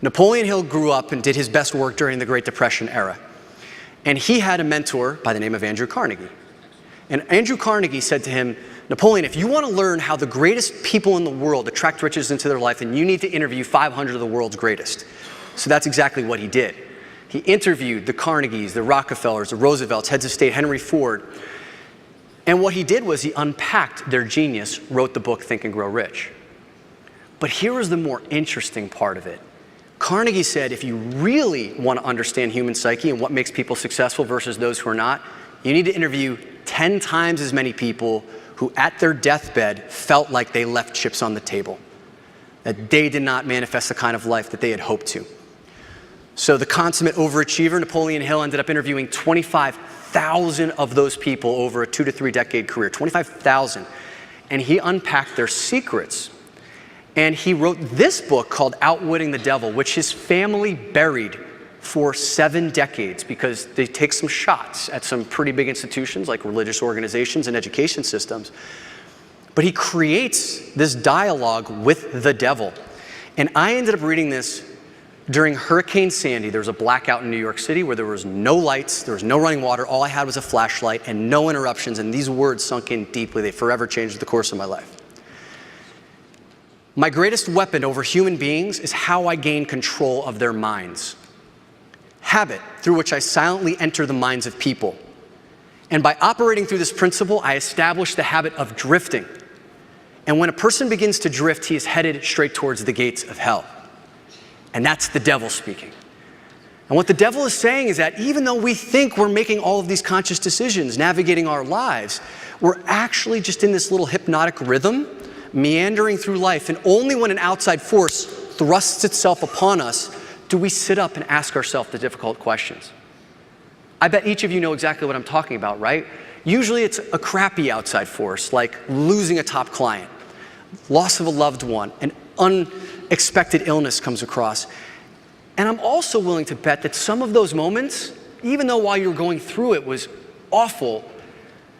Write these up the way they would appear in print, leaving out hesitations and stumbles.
Napoleon Hill grew up and did his best work during the Great Depression era. And he had a mentor by the name of Andrew Carnegie. And Andrew Carnegie said to him, Napoleon, if you want to learn how the greatest people in the world attract riches into their life, then you need to interview 500 of the world's greatest. So that's exactly what he did. He interviewed the Carnegies, the Rockefellers, the Roosevelts, heads of state, Henry Ford. And what he did was he unpacked their genius, wrote the book Think and Grow Rich. But here is the more interesting part of it. Carnegie said, if you really want to understand human psyche and what makes people successful versus those who are not, you need to interview 10 times as many people who at their deathbed felt like they left chips on the table, that they did not manifest the kind of life that they had hoped to. So the consummate overachiever, Napoleon Hill, ended up interviewing 25,000 of those people over a 2 to 3 decade career, 25,000. And he unpacked their secrets. And he wrote this book called Outwitting the Devil, which his family buried for 7 decades because they take some shots at some pretty big institutions like religious organizations and education systems. But he creates this dialogue with the devil. And I ended up reading this during Hurricane Sandy. There was a blackout in New York City where there was no lights, there was no running water, all I had was a flashlight and no interruptions, and these words sunk in deeply. They forever changed the course of my life. My greatest weapon over human beings is how I gain control of their minds. Habit, through which I silently enter the minds of people. And by operating through this principle, I establish the habit of drifting. And when a person begins to drift, he is headed straight towards the gates of hell. And that's the devil speaking. And what the devil is saying is that even though we think we're making all of these conscious decisions, navigating our lives, we're actually just in this little hypnotic rhythm, meandering through life. And only when an outside force thrusts itself upon us do we sit up and ask ourselves the difficult questions. I bet each of you know exactly what I'm talking about, right? Usually it's a crappy outside force, like losing a top client, loss of a loved one, an unexpected illness comes across. And I'm also willing to bet that some of those moments, even though while you're going through it was awful,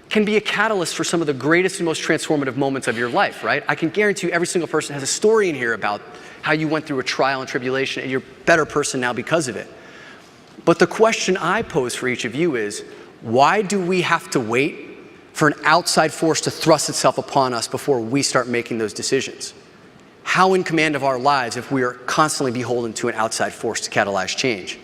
can be a catalyst for some of the greatest and most transformative moments of your life, right? I can guarantee you every single person has a story in here about how you went through a trial and tribulation and you're a better person now because of it. But the question I pose for each of you is, why do we have to wait for an outside force to thrust itself upon us before we start making those decisions? How in command of our lives if we are constantly beholden to an outside force to catalyze change?